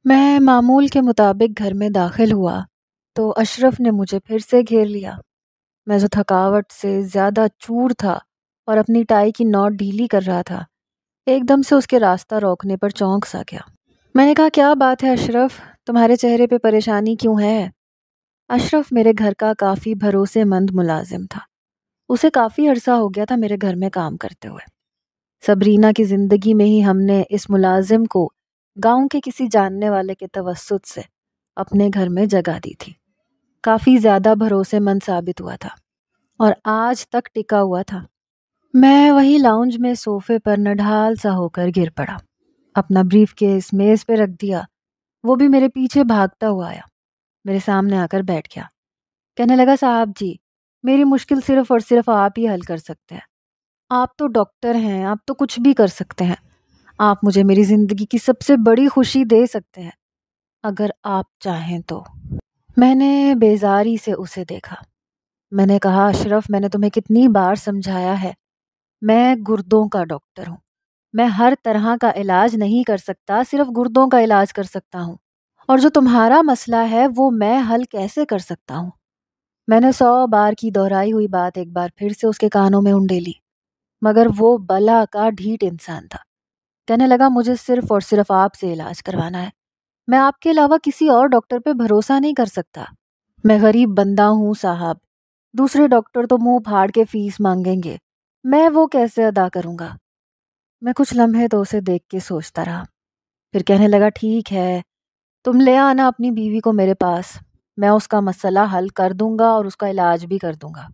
میں معمول کے مطابق گھر میں داخل ہوا تو اشرف نے مجھے پھر سے گھیر لیا۔ میں جو تھکاوٹ سے زیادہ چور تھا اور اپنی ٹائی کی نوٹ ڈھیلی کر رہا تھا، ایک دم سے اس کے راستہ روکنے پر چونک سا گیا۔ میں نے کہا، کیا بات ہے اشرف، تمہارے چہرے پہ پریشانی کیوں ہے؟ اشرف میرے گھر کا کافی بھروسے مند ملازم تھا۔ اسے کافی عرصہ ہو گیا تھا میرے گھر میں کام کرتے ہوئے۔ صبرینا کی زندگی میں ہی ہم نے اس ملازم کو گاؤں کے کسی جاننے والے کے توسط سے اپنے گھر میں جگہ دی تھی۔ کافی زیادہ بھروسے مند ثابت ہوا تھا اور آج تک ٹکا ہوا تھا۔ میں وہی لاؤنج میں صوفے پر نڈھال سا ہو کر گر پڑا، اپنا بریف کیس میز پہ رکھ دیا۔ وہ بھی میرے پیچھے بھاگتا ہوا آیا، میرے سامنے آ کر بیٹھ گیا۔ کہنے لگا، صاحب جی، میری مشکل صرف اور صرف آپ ہی حل کر سکتے ہیں۔ آپ تو ڈاکٹر ہیں، آپ تو کچھ بھی کر سکتے ہیں۔ آپ مجھے میری زندگی کی سب سے بڑی خوشی دے سکتے ہیں اگر آپ چاہیں تو۔ میں نے بیزاری سے اسے دیکھا۔ میں نے کہا، اشرف، میں نے تمہیں کتنی بار سمجھایا ہے، میں گردوں کا ڈاکٹر ہوں۔ میں ہر طرح کا علاج نہیں کر سکتا، صرف گردوں کا علاج کر سکتا ہوں، اور جو تمہارا مسئلہ ہے وہ میں حل کیسے کر سکتا ہوں؟ میں نے 100 بار کی دہرائی ہوئی بات ایک بار پھر سے اس کے کانوں میں انڈیلی، مگر وہ بلا کا ڈھیٹ انسان تھا۔ کہنے لگا، مجھے صرف اور صرف آپ سے علاج کروانا ہے، میں آپ کے علاوہ کسی اور ڈاکٹر پہ بھروسہ نہیں کر سکتا۔ میں غریب بندہ ہوں صاحب، دوسرے ڈاکٹر تو منہ پھاڑ کے فیس مانگیں گے، میں وہ کیسے ادا کروں گا؟ میں کچھ لمحے تو اسے دیکھ کے سوچتا رہا، پھر کہنے لگا، ٹھیک ہے، تم لے آنا اپنی بیوی کو میرے پاس، میں اس کا مسئلہ حل کر دوں گا اور اس کا علاج بھی کر دوں گا۔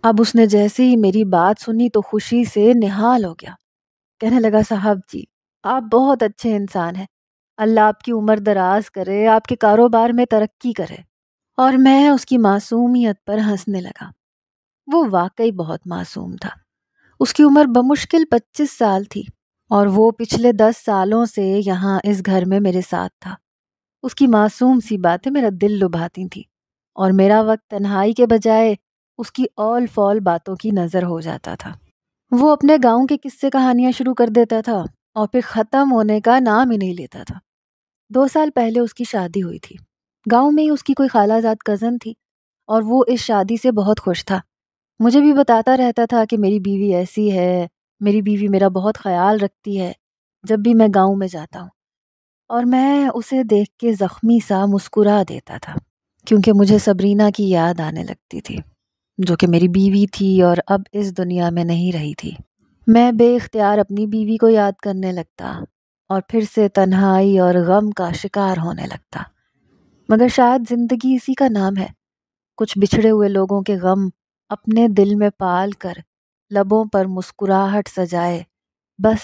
اب اس نے جیسے ہی میری بات سنی تو خوشی سے نہال ہو گیا۔ کہنے لگا، صاحب جی، آپ بہت اچھے انسان ہیں، اللہ آپ کی عمر دراز کرے، آپ کے کاروبار میں ترقی کرے۔ اور میں اس کی معصومیت پر ہنسنے لگا۔ وہ واقعی بہت معصوم تھا۔ اس کی عمر بمشکل 25 سال تھی اور وہ پچھلے 10 سالوں سے یہاں اس گھر میں میرے ساتھ تھا۔ اس کی معصوم سی باتیں میرا دل لبھاتی تھیں اور میرا وقت تنہائی کے بجائے اس کی اول فول باتوں کی نظر ہو جاتا تھا۔ وہ اپنے گاؤں کے قصے کہانیاں شروع کر دیتا تھا اور پھر ختم ہونے کا نام ہی نہیں لیتا تھا۔ 2 سال پہلے اس کی شادی ہوئی تھی۔ گاؤں میں ہی اس کی کوئی خالہ زاد کزن تھی اور وہ اس شادی سے بہت خوش تھا۔ مجھے بھی بتاتا رہتا تھا کہ میری بیوی ایسی ہے، میری بیوی میرا بہت خیال رکھتی ہے جب بھی میں گاؤں میں جاتا ہوں، اور میں اسے دیکھ کے زخمی سا مسکرا دیتا تھا کیونکہ مجھے صبرینا کی یاد آنے لگتی تھی جو کہ میری بیوی تھی اور اب اس دنیا میں نہیں رہی تھی۔ میں بے اختیار اپنی بیوی کو یاد کرنے لگتا اور پھر سے تنہائی اور غم کا شکار ہونے لگتا۔ مگر شاید زندگی اسی کا نام ہے، کچھ بچھڑے ہوئے لوگوں کے غم اپنے دل میں پال کر لبوں پر مسکراہٹ سجائے بس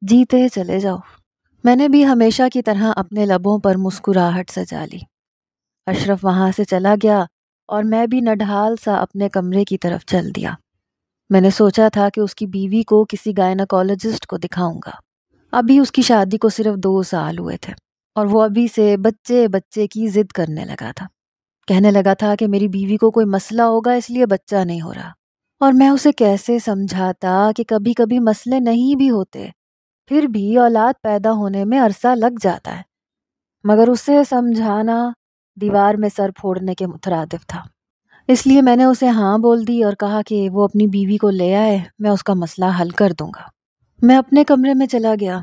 جیتے چلے جاؤ۔ میں نے بھی ہمیشہ کی طرح اپنے لبوں پر مسکراہٹ سجا لی۔ اشرف وہاں سے چلا گیا اور میں بھی نڈھال سا اپنے کمرے کی طرف چل دیا۔ میں نے سوچا تھا کہ اس کی بیوی کو کسی گائناکالوجسٹ کو دکھاؤں گا۔ ابھی اس کی شادی کو صرف 2 سال ہوئے تھے اور وہ ابھی سے بچے بچے کی ضد کرنے لگا تھا۔ کہنے لگا تھا کہ میری بیوی کو کوئی مسئلہ ہوگا اس لیے بچہ نہیں ہو رہا، اور میں اسے کیسے سمجھاتا کہ کبھی کبھی مسئلے نہیں بھی ہوتے، پھر بھی اولاد پیدا ہونے میں عرصہ لگ جاتا ہے۔ مگر اسے سمجھانا دیوار میں سر پھوڑنے کے مترادف تھا۔ اس لیے میں نے اسے ہاں بول دی اور کہا کہ وہ اپنی بیوی کو لے آئے، میں اس کا مسئلہ حل کر دوں گا۔ میں اپنے کمرے میں چلا گیا۔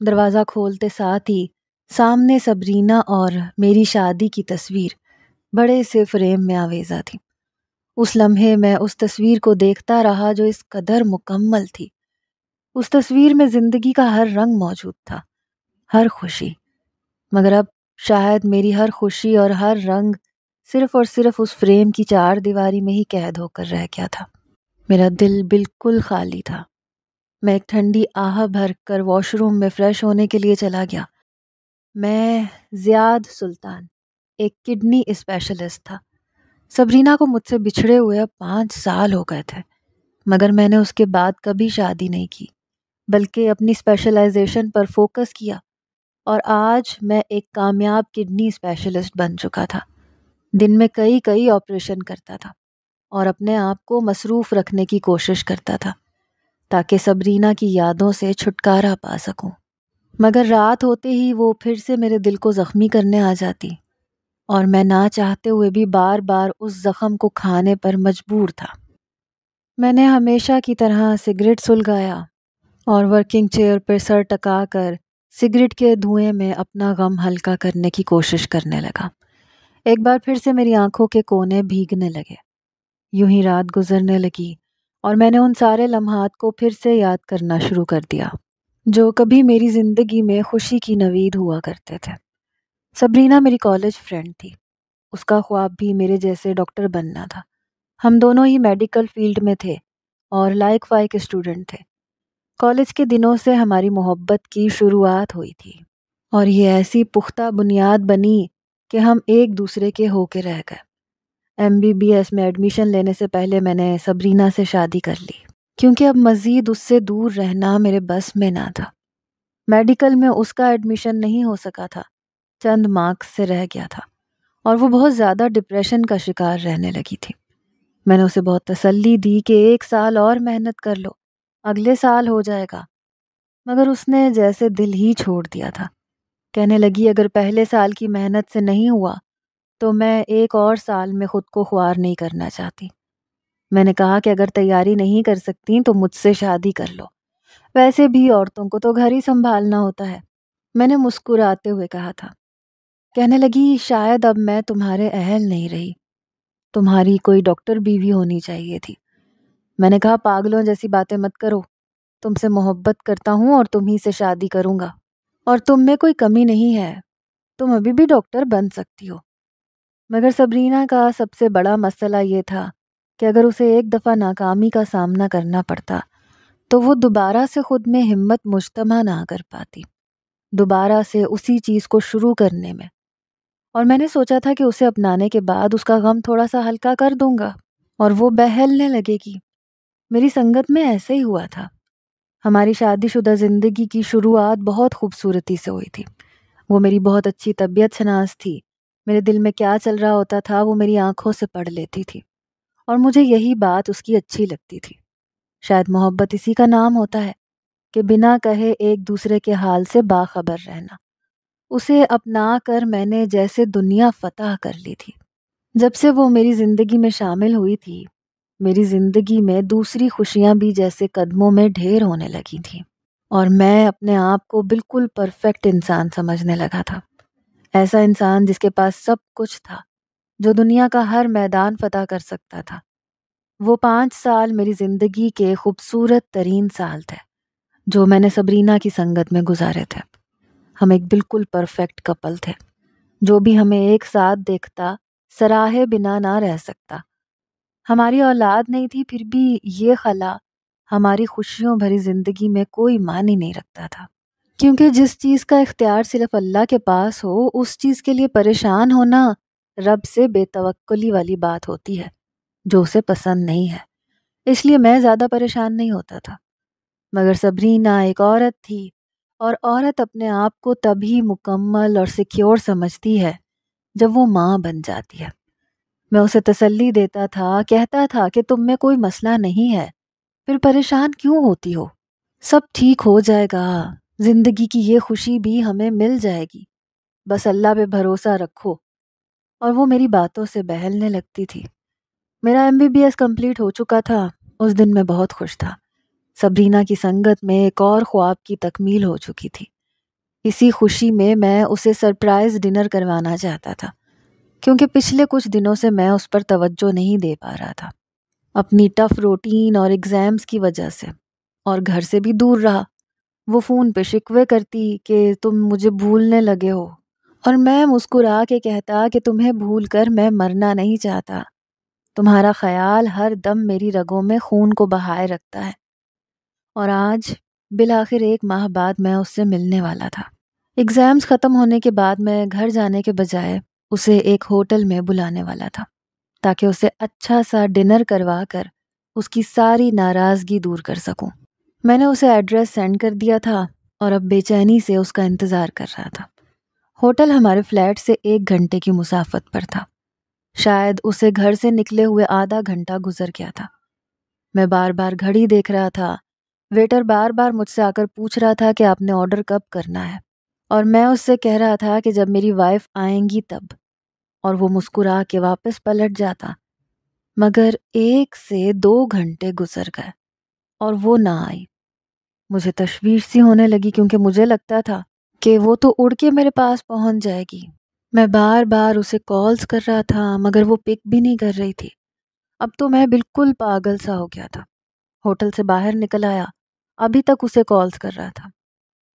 دروازہ کھولتے ساتھ ہی سامنے صبرینا اور میری شادی کی تصویر بڑے سے فریم میں آویزہ تھی۔ اس لمحے میں اس تصویر کو دیکھتا رہا جو اس قدر مکمل تھی۔ اس تصویر میں زندگی کا ہر رنگ موجود تھا، ہر خوشی، مگر اب شاید میری ہر خوشی اور ہر رنگ صرف اور صرف اس فریم کی 4 دیواری میں ہی قید ہو کر رہ گیا تھا۔ میرا دل بالکل خالی تھا۔ میں ایک ٹھنڈی آہ بھر کر واش روم میں فریش ہونے کے لیے چلا گیا۔ میں زیاد سلطان، ایک کڈنی اسپیشلسٹ تھا۔ صبرینا کو مجھ سے بچھڑے ہوئے اب 5 سال ہو گئے تھے، مگر میں نے اس کے بعد کبھی شادی نہیں کی بلکہ اپنی اسپیشلائزیشن پر فوکس کیا، اور آج میں ایک کامیاب کڈنی اسپیشلسٹ بن چکا تھا۔ دن میں کئی آپریشن کرتا تھا اور اپنے آپ کو مصروف رکھنے کی کوشش کرتا تھا تاکہ صبرینا کی یادوں سے چھٹکارا پا سکوں۔ مگر رات ہوتے ہی وہ پھر سے میرے دل کو زخمی کرنے آ جاتی، اور میں نہ چاہتے ہوئے بھی بار بار اس زخم کو کھانے پر مجبور تھا۔ میں نے ہمیشہ کی طرح سگریٹ سلگایا اور ورکنگ چیئر پر سر ٹکا کر سگریٹ کے دھوئیں میں اپنا غم ہلکا کرنے کی کوشش کرنے لگا۔ ایک بار پھر سے میری آنکھوں کے کونے بھیگنے لگے۔ یوں ہی رات گزرنے لگی اور میں نے ان سارے لمحات کو پھر سے یاد کرنا شروع کر دیا جو کبھی میری زندگی میں خوشی کی نوید ہوا کرتے تھے۔ سبرینا میری کالج فرینڈ تھی۔ اس کا خواب بھی میرے جیسے ڈاکٹر بننا تھا۔ ہم دونوں ہی میڈیکل فیلڈ میں تھے اور لائق فائق اسٹوڈنٹ تھے۔ کالج کے دنوں سے ہماری محبت کی شروعات ہوئی تھی اور یہ ایسی پختہ بنیاد بنی کہ ہم ایک دوسرے کے ہو کے رہ گئے۔ MBBS میں ایڈمیشن لینے سے پہلے میں نے سبرینا سے شادی کر لی، کیونکہ اب مزید اس سے دور رہنا میرے بس میں نہ تھا۔ میڈیکل میں اس کا ایڈمیشن نہیں ہو سکا تھا، چند مارکس سے رہ گیا تھا، اور وہ بہت زیادہ ڈپریشن کا شکار رہنے لگی تھی۔ میں نے اسے بہت تسلی دی کہ 1 سال اور محنت کر لو، اگلے سال ہو جائے گا، مگر اس نے جیسے دل ہی چھوڑ دیا تھا۔ کہنے لگی اگر پہلے سال کی محنت سے نہیں ہوا تو میں 1 اور سال میں خود کو خوار نہیں کرنا چاہتی۔ میں نے کہا کہ اگر تیاری نہیں کر سکتی تو مجھ سے شادی کر لو، ویسے بھی عورتوں کو تو گھر ہی سنبھالنا ہوتا ہے۔ میں نے مسکراتے ہوئے کہا تھا۔ کہنے لگی شاید اب میں تمہارے اہل نہیں رہی، تمہاری کوئی ڈاکٹر بیوی ہونی چاہیے تھی۔ میں نے کہا پاگلوں جیسی باتیں مت کرو، تم سے محبت کرتا ہوں اور تم ہی سے شادی کروں گا، اور تم میں کوئی کمی نہیں ہے، تم ابھی بھی ڈاکٹر بن سکتی ہو۔ مگر سبرینا کا سب سے بڑا مسئلہ یہ تھا کہ اگر اسے ایک دفعہ ناکامی کا سامنا کرنا پڑتا تو وہ دوبارہ سے خود میں ہمت مجتمع نہ کر پاتی، دوبارہ سے اسی چیز کو شروع کرنے میں۔ اور میں نے سوچا تھا کہ اسے اپنانے کے بعد اس کا غم تھوڑا سا ہلکا کر دوں گا اور وہ بہلنے لگے گی۔ میری سنگت میں ایسے ہی ہوا تھا۔ ہماری شادی شدہ زندگی کی شروعات بہت خوبصورتی سے ہوئی تھی۔ وہ میری بہت اچھی طبیعت شناس تھی، میرے دل میں کیا چل رہا ہوتا تھا وہ میری آنکھوں سے پڑھ لیتی تھی، اور مجھے یہی بات اس کی اچھی لگتی تھی۔ شاید محبت اسی کا نام ہوتا ہے کہ بنا کہے ایک دوسرے کے حال سے باخبر رہنا۔ اسے اپنا کر میں نے جیسے دنیا فتح کر لی تھی۔ جب سے وہ میری زندگی میں شامل ہوئی تھی، میری زندگی میں دوسری خوشیاں بھی جیسے قدموں میں ڈھیر ہونے لگی تھیں، اور میں اپنے آپ کو بالکل پرفیکٹ انسان سمجھنے لگا تھا۔ ایسا انسان جس کے پاس سب کچھ تھا، جو دنیا کا ہر میدان فتح کر سکتا تھا۔ وہ 5 سال میری زندگی کے خوبصورت ترین سال تھے جو میں نے سبرینا کی سنگت میں گزارے تھے۔ ہم ایک بالکل پرفیکٹ کپل تھے۔ جو بھی ہمیں ایک ساتھ دیکھتا سراہے بنا نہ رہ سکتا۔ ہماری اولاد نہیں تھی، پھر بھی یہ خلا ہماری خوشیوں بھری زندگی میں کوئی معنی نہیں رکھتا تھا، کیونکہ جس چیز کا اختیار صرف اللہ کے پاس ہو، اس چیز کے لیے پریشان ہونا رب سے بے توکلی والی بات ہوتی ہے جو اسے پسند نہیں ہے۔ اس لیے میں زیادہ پریشان نہیں ہوتا تھا۔ مگر سبرینا ایک عورت تھی، اور عورت اپنے آپ کو تبھی مکمل اور سیکیور سمجھتی ہے جب وہ ماں بن جاتی ہے۔ میں اسے تسلی دیتا تھا، کہتا تھا کہ تم میں کوئی مسئلہ نہیں ہے، پھر پریشان کیوں ہوتی ہو؟ سب ٹھیک ہو جائے گا، زندگی کی یہ خوشی بھی ہمیں مل جائے گی، بس اللہ پہ بھروسہ رکھو۔ اور وہ میری باتوں سے بہلنے لگتی تھی۔ میرا MBBS کمپلیٹ ہو چکا تھا۔ اس دن میں بہت خوش تھا۔ سبرینا کی سنگت میں ایک اور خواب کی تکمیل ہو چکی تھی۔ اسی خوشی میں میں اسے سرپرائز ڈنر کروانا چاہتا تھا، کیونکہ پچھلے کچھ دنوں سے میں اس پر توجہ نہیں دے پا رہا تھا، اپنی ٹف روٹین اور ایگزامز کی وجہ سے، اور گھر سے بھی دور رہا۔ وہ فون پہ شکوے کرتی کہ تم مجھے بھولنے لگے ہو، اور میں مسکرا کے کہتا کہ تمہیں بھول کر میں مرنا نہیں چاہتا، تمہارا خیال ہر دم میری رگوں میں خون کو بہائے رکھتا ہے۔ اور آج بالآخر 1 ماہ بعد میں اس سے ملنے والا تھا۔ ایگزامز ختم ہونے کے بعد میں گھر جانے کے بجائے اسے ایک ہوٹل میں بلانے والا تھا، تاکہ اسے اچھا سا ڈنر کروا کر اس کی ساری ناراضگی دور کر سکوں۔ میں نے اسے ایڈریس سینڈ کر دیا تھا اور اب بے چینی سے اس کا انتظار کر رہا تھا۔ ہوٹل ہمارے فلیٹ سے 1 گھنٹے کی مسافت پر تھا۔ شاید اسے گھر سے نکلے ہوئے آدھا گھنٹہ گزر گیا تھا۔ میں بار بار گھڑی دیکھ رہا تھا ویٹر بار بار مجھ سے آ کر پوچھ رہا تھا کہ آپ نے آرڈر کب کرنا ہے، اور میں اس سے کہہ رہا تھا کہ جب میری وائف آئیں گی تب، اور وہ مسکرا کے واپس پلٹ جاتا۔ مگر 1 سے 2 گھنٹے گزر گئے اور وہ نہ آئی۔ مجھے تشویش سی ہونے لگی کیونکہ مجھے لگتا تھا کہ وہ تو اڑ کے میرے پاس پہنچ جائے گی۔ میں بار بار اسے کالز کر رہا تھا مگر وہ پک بھی نہیں کر رہی تھی۔ اب تو میں بالکل پاگل سا ہو گیا تھا۔ ہوٹل سے باہر نکل آیا، ابھی تک اسے کالز کر رہا تھا۔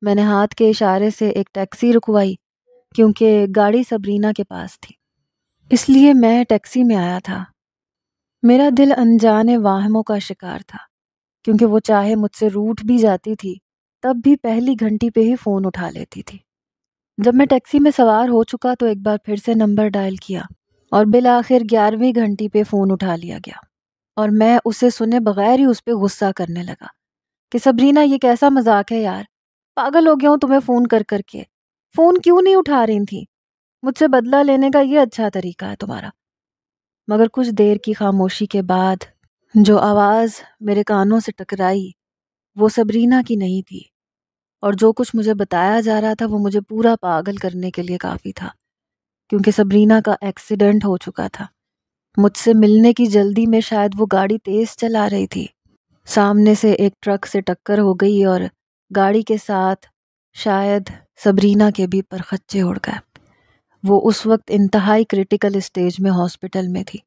میں نے ہاتھ کے اشارے سے ایک ٹیکسی رکوائی کیونکہ گاڑی سبرینا کے پاس تھی، اس لیے میں ٹیکسی میں آیا تھا۔ میرا دل انجانے واہموں کا شکار تھا کیونکہ وہ چاہے مجھ سے روٹھ بھی جاتی تھی تب بھی پہلی گھنٹی پہ ہی فون اٹھا لیتی تھی۔ جب میں ٹیکسی میں سوار ہو چکا تو ایک بار پھر سے نمبر ڈائل کیا اور بالآخر 11ویں گھنٹی پہ فون اٹھا لیا گیا، اور میں اسے سنے بغیر ہی اس پہ غصہ کرنے لگا کہ سبرینا یہ کیسا مذاق ہے یار، پاگل ہو گیا ہوں تمہیں فون کر کر کے، فون کیوں نہیں اٹھا رہی تھی؟ مجھ سے بدلہ لینے کا یہ اچھا طریقہ ہے تمہارا؟ مگر کچھ دیر کی خاموشی کے بعد جو آواز میرے کانوں سے ٹکرائی وہ سبرینا کی نہیں تھی، اور جو کچھ مجھے بتایا جا رہا تھا وہ مجھے پورا پاگل کرنے کے لیے کافی تھا، کیونکہ سبرینا کا ایکسیڈنٹ ہو چکا تھا۔ مجھ سے ملنے کی جلدی میں شاید وہ گاڑی تیز چلا رہی تھی، سامنے سے ایک ٹرک سے ٹکر ہو گئی اور گاڑی کے ساتھ شاید سبرینا کے بھی پرخچے اڑ گئے۔ وہ اس وقت انتہائی کریٹیکل اسٹیج میں ہاسپٹل میں تھی۔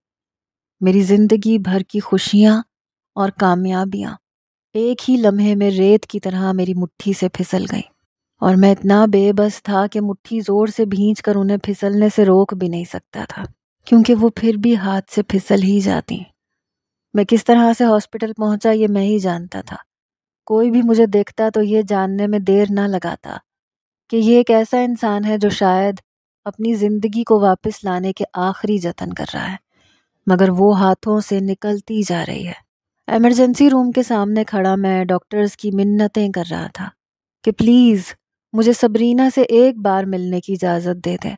میری زندگی بھر کی خوشیاں اور کامیابیاں ایک ہی لمحے میں ریت کی طرح میری مٹھی سے پھسل گئیں، اور میں اتنا بے بس تھا کہ مٹھی زور سے بھینچ کر انہیں پھسلنے سے روک بھی نہیں سکتا تھا، کیونکہ وہ پھر بھی ہاتھ سے پھسل ہی جاتی۔ میں کس طرح سے ہاسپٹل پہنچا یہ میں ہی جانتا تھا۔ کوئی بھی مجھے دیکھتا تو یہ جاننے میں دیر نہ لگاتا کہ یہ ایک ایسا انسان ہے جو شاید اپنی زندگی کو واپس لانے کے آخری جتن کر رہا ہے، مگر وہ ہاتھوں سے نکلتی جا رہی ہے۔ ایمرجنسی روم کے سامنے کھڑا میں ڈاکٹرز کی منتیں کر رہا تھا کہ پلیز مجھے سبرینا سے ایک بار ملنے کی اجازت دے دیں۔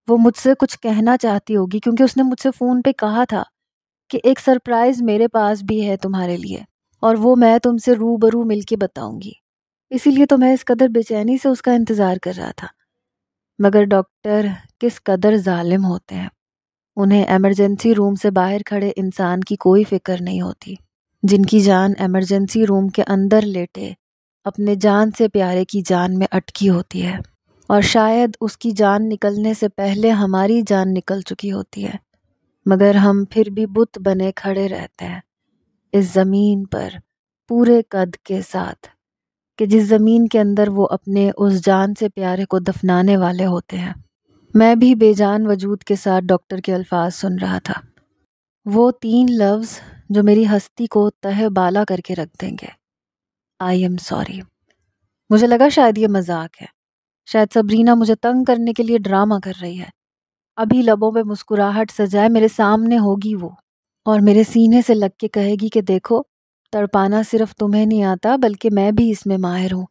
وہ مجھ سے کچھ کہنا چاہتی ہوگی کیونکہ اس نے مجھ سے فون پہ کہا تھا کہ ایک سرپرائز میرے پاس بھی ہے تمہارے لیے، اور وہ میں تم سے روبرو مل کے بتاؤں گی، اسی لیے تو میں اس قدر بے چینی سے اس کا انتظار کر رہا تھا۔ مگر ڈاکٹر کس قدر ظالم ہوتے ہیں، انہیں ایمرجنسی روم سے باہر کھڑے انسان کی کوئی فکر نہیں ہوتی، جن کی جان ایمرجنسی روم کے اندر لیٹے اپنے جان سے پیارے کی جان میں اٹکی ہوتی ہے، اور شاید اس کی جان نکلنے سے پہلے ہماری جان نکل چکی ہوتی ہے، مگر ہم پھر بھی بت بنے کھڑے رہتے ہیں اس زمین پر پورے قد کے ساتھ، کہ جس زمین کے اندر وہ اپنے اس جان سے پیارے کو دفنانے والے ہوتے ہیں۔ میں بھی بے جان وجود کے ساتھ ڈاکٹر کے الفاظ سن رہا تھا، وہ 3 لفظ جو میری ہستی کو تہہ بالا کر کے رکھ دیں گے، آئی ایم سوری۔ مجھے لگا شاید یہ مذاق ہے، شاید سبرینا مجھے تنگ کرنے کے لیے ڈرامہ کر رہی ہے، ابھی لبوں پہ مسکراہٹ سجائے میرے سامنے ہوگی وہ، اور میرے سینے سے لگ کے کہے گی کہ دیکھو تڑپانا صرف تمہیں نہیں آتا بلکہ میں بھی اس میں ماہر ہوں۔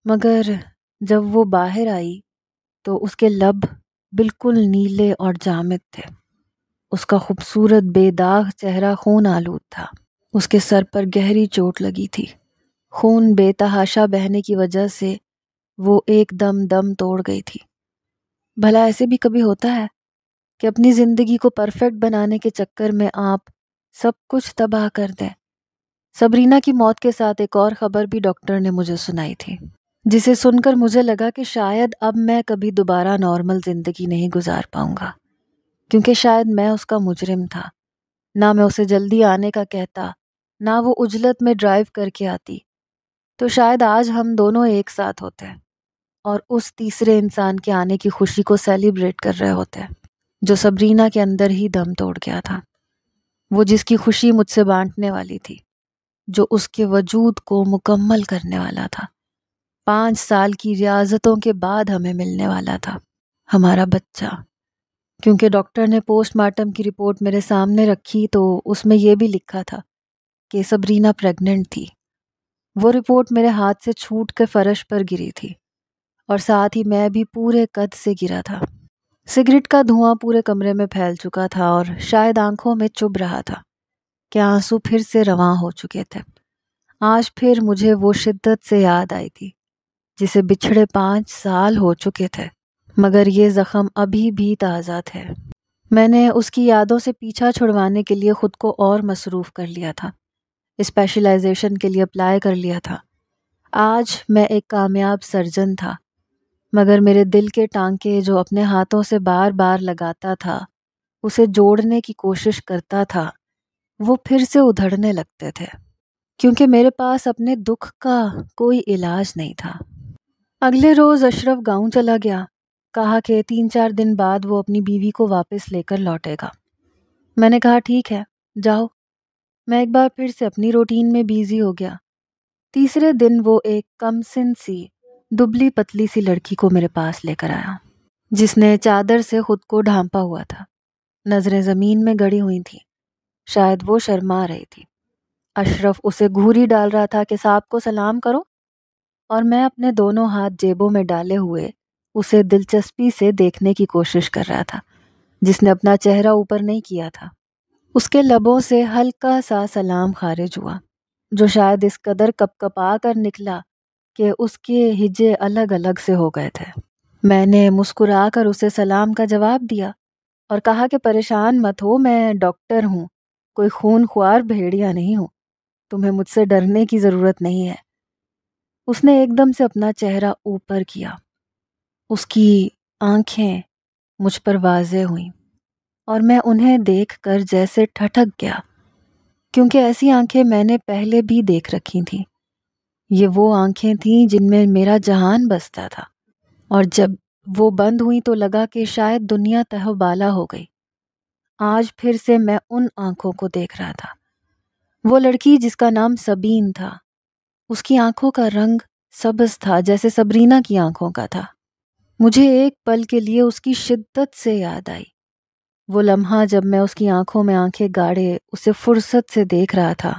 مگر جب وہ باہر آئی تو اس کے لب بالکل نیلے اور جامد تھے، اس کا خوبصورت بے داغ چہرہ خون آلود تھا، اس کے سر پر گہری چوٹ لگی تھی، خون بے تحاشا بہنے کی وجہ سے وہ ایک دم دم توڑ گئی تھی۔ بھلا ایسے بھی کبھی ہوتا ہے کہ اپنی زندگی کو پرفیکٹ بنانے کے چکر میں آپ سب کچھ تباہ کر دیں؟ سبرینا کی موت کے ساتھ ایک اور خبر بھی ڈاکٹر نے مجھے سنائی تھی، جسے سن کر مجھے لگا کہ شاید اب میں کبھی دوبارہ نارمل زندگی نہیں گزار پاؤں گا، کیونکہ شاید میں اس کا مجرم تھا۔ نہ میں اسے جلدی آنے کا کہتا، نہ وہ عجلت میں ڈرائیو کر کے آتی، تو شاید آج ہم دونوں ایک ساتھ ہوتے اور اس تیسرے انسان کے آنے کی خوشی کو سیلیبریٹ کر رہے ہوتے جو سبرینا کے اندر ہی دم توڑ گیا تھا، وہ جس کی خوشی مجھ سے بانٹنے والی تھی، جو اس کے وجود کو مکمل کرنے والا تھا، 5 سال کی ریاضتوں کے بعد ہمیں ملنے والا تھا، ہمارا بچہ۔ کیونکہ ڈاکٹر نے پوسٹ مارٹم کی رپورٹ میرے سامنے رکھی تو اس میں یہ بھی لکھا تھا کہ سبرینا پریگننٹ تھی۔ وہ رپورٹ میرے ہاتھ سے چھوٹ کے فرش پر گری تھی، اور ساتھ ہی میں بھی پورے قد سے گرا تھا۔ سگریٹ کا دھواں پورے کمرے میں پھیل چکا تھا اور شاید آنکھوں میں چبھ رہا تھا کہ آنسو پھر سے رواں ہو چکے تھے۔ آج پھر مجھے وہ شدت سے یاد آئی تھی جسے بچھڑے 5 سال ہو چکے تھے، مگر یہ زخم ابھی بھی تازہ تھے۔ میں نے اس کی یادوں سے پیچھا چھڑوانے کے لیے خود کو اور مصروف کر لیا تھا، اسپیشلائزیشن کے لیے اپلائی کر لیا تھا۔ آج میں ایک کامیاب سرجن تھا، مگر میرے دل کے ٹانکے جو اپنے ہاتھوں سے بار بار لگاتا تھا، اسے جوڑنے کی کوشش کرتا تھا، وہ پھر سے ادھڑنے لگتے تھے، کیونکہ میرے پاس اپنے دکھ کا کوئی علاج نہیں تھا۔ اگلے روز اشرف گاؤں چلا گیا، کہا کہ 3-4 دن بعد وہ اپنی بیوی کو واپس لے کر لوٹے گا۔ میں نے کہا ٹھیک ہے، جاؤ۔ میں ایک بار پھر سے اپنی روٹین میں بیزی ہو گیا۔ تیسرے دن وہ ایک کم سن سی دبلی پتلی سی لڑکی کو میرے پاس لے کر آیا، جس نے چادر سے خود کو ڈھانپا ہوا تھا، نظریں زمین میں گڑی ہوئی تھیں، شاید وہ شرما رہی تھی۔ اشرف اسے گھوری ڈال رہا تھا کہ صاحب کو سلام کرو، اور میں اپنے دونوں ہاتھ جیبوں میں ڈالے ہوئے اسے دلچسپی سے دیکھنے کی کوشش کر رہا تھا، جس نے اپنا چہرہ اوپر نہیں کیا تھا۔ اس کے لبوں سے ہلکا سا سلام خارج ہوا، جو شاید اس قدر کپکپا کر نکلا کہ اس کے ہجے الگ الگ سے ہو گئے تھے۔ میں نے مسکرا کر اسے سلام کا جواب دیا اور کہا کہ پریشان مت ہو، میں ڈاکٹر ہوں، کوئی خون خوار بھیڑیا نہیں ہوں، تمہیں مجھ سے ڈرنے کی ضرورت نہیں ہے۔ اس نے ایک دم سے اپنا چہرہ اوپر کیا، اس کی آنکھیں مجھ پر واضح ہوئیں، اور میں انہیں دیکھ کر جیسے ٹھٹک گیا، کیونکہ ایسی آنکھیں میں نے پہلے بھی دیکھ رکھی تھیں۔ یہ وہ آنکھیں تھیں جن میں میرا جہان بستا تھا، اور جب وہ بند ہوئیں تو لگا کہ شاید دنیا تہوبالا ہو گئی۔ آج پھر سے میں ان آنکھوں کو دیکھ رہا تھا۔ وہ لڑکی جس کا نام سبین تھا، اس کی آنکھوں کا رنگ سبز تھا جیسے سبرینا کی آنکھوں کا تھا۔ مجھے ایک پل کے لیے اس کی شدت سے یاد آئی، وہ لمحہ جب میں اس کی آنکھوں میں آنکھیں گاڑے اسے فرصت سے دیکھ رہا تھا،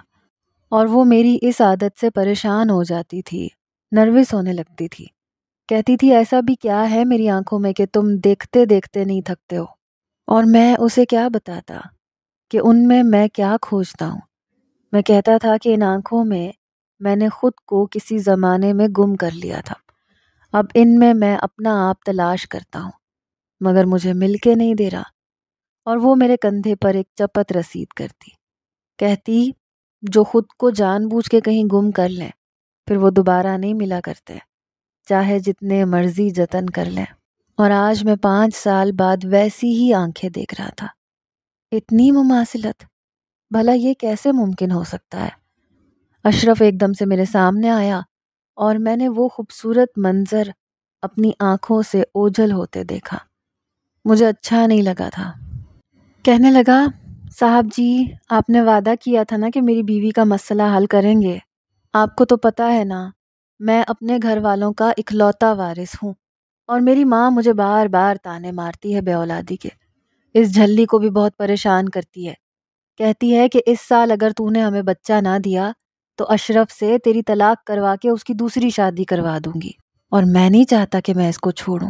اور وہ میری اس عادت سے پریشان ہو جاتی تھی، نروس ہونے لگتی تھی، کہتی تھی ایسا بھی کیا ہے میری آنکھوں میں کہ تم دیکھتے دیکھتے نہیں تھکتے ہو؟ اور میں اسے کیا بتاتا کہ ان میں کیا کھوجتا ہوں؟ میں کہتا تھا کہ ان آنکھوں میں نے خود کو کسی زمانے میں گم کر لیا تھا، اب ان میں اپنا آپ تلاش کرتا ہوں، مگر مجھے مل کے نہیں دے رہا۔ اور وہ میرے کندھے پر ایک چپت رسید کرتی، کہتی جو خود کو جان بوجھ کے کہیں گم کر لیں پھر وہ دوبارہ نہیں ملا کرتے، چاہے جتنے مرضی جتن کر لیں۔ اور آج میں 5 سال بعد ویسی ہی آنکھیں دیکھ رہا تھا۔ اتنی مماثلت، بھلا یہ کیسے ممکن ہو سکتا ہے؟ اشرف ایک دم سے میرے سامنے آیا اور میں نے وہ خوبصورت منظر اپنی آنکھوں سے اوجھل ہوتے دیکھا۔ مجھے اچھا نہیں لگا تھا۔ کہنے لگا صاحب جی، آپ نے وعدہ کیا تھا نا کہ میری بیوی کا مسئلہ حل کریں گے۔ آپ کو تو پتہ ہے نا، میں اپنے گھر والوں کا اکلوتا وارث ہوں، اور میری ماں مجھے بار بار طعنے مارتی ہے بے اولادی کے۔ اس جھلی کو بھی بہت پریشان کرتی ہے، کہتی ہے کہ اس سال اگر تو نے ہمیں بچہ نہ دیا تو اشرف سے تیری طلاق کروا کے اس کی دوسری شادی کروا دوں گی، اور میں نہیں چاہتا کہ میں اس کو چھوڑوں۔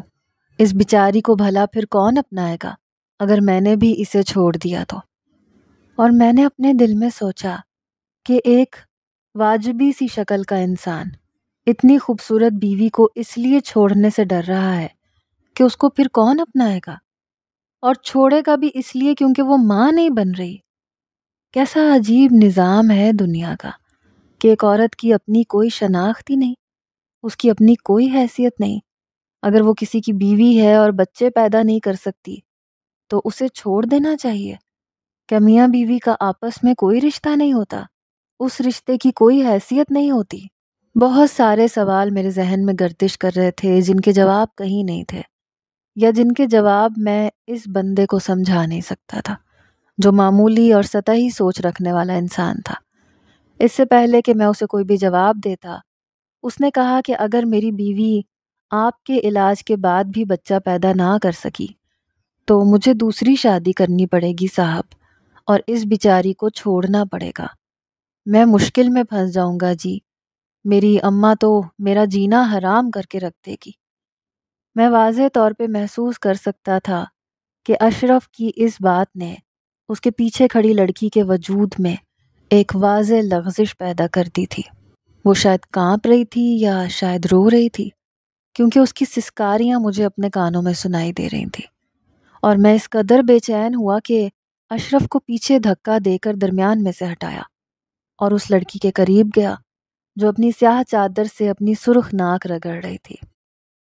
اس بیچاری کو بھلا پھر کون اپنائے گا اگر میں نے بھی اسے چھوڑ دیا تو؟ اور میں نے اپنے دل میں سوچا کہ ایک واجبی سی شکل کا انسان اتنی خوبصورت بیوی کو اس لیے چھوڑنے سے ڈر رہا ہے کہ اس کو پھر کون اپنائے گا، اور چھوڑے گا بھی اس لیے کیونکہ وہ ماں نہیں بن رہی۔ کیسا عجیب نظام ہے دنیا کا کہ ایک عورت کی اپنی کوئی شناخت ہی نہیں، اس کی اپنی کوئی حیثیت نہیں۔ اگر وہ کسی کی بیوی ہے اور بچے پیدا نہیں کر سکتی تو اسے چھوڑ دینا چاہیے۔ کیا میاں بیوی کا آپس میں کوئی رشتہ نہیں ہوتا؟ اس رشتے کی کوئی حیثیت نہیں ہوتی؟ بہت سارے سوال میرے ذہن میں گردش کر رہے تھے جن کے جواب کہیں نہیں تھے، یا جن کے جواب میں اس بندے کو سمجھا نہیں سکتا تھا جو معمولی اور سطحی سوچ رکھنے والا انسان تھا۔ اس سے پہلے کہ میں اسے کوئی بھی جواب دیتا، اس نے کہا کہ اگر میری بیوی آپ کے علاج کے بعد بھی بچہ پیدا نہ کر سکی تو مجھے دوسری شادی کرنی پڑے گی صاحب، اور اس بیچاری کو چھوڑنا پڑے گا۔ میں مشکل میں پھنس جاؤں گا جی، میری اماں تو میرا جینا حرام کر کے رکھ دے گی۔ میں واضح طور پہ محسوس کر سکتا تھا کہ اشرف کی اس بات نے اس کے پیچھے کھڑی لڑکی کے وجود میں ایک واضح لغزش پیدا کر دی تھی۔ وہ شاید کانپ رہی تھی یا شاید رو رہی تھی، کیونکہ اس کی سسکاریاں مجھے اپنے کانوں میں سنائی دے رہی تھیں، اور میں اس قدر بے چین ہوا کہ اشرف کو پیچھے دھکا دے کر درمیان میں سے ہٹایا اور اس لڑکی کے قریب گیا جو اپنی سیاہ چادر سے اپنی سرخ ناک رگڑ رہی تھی۔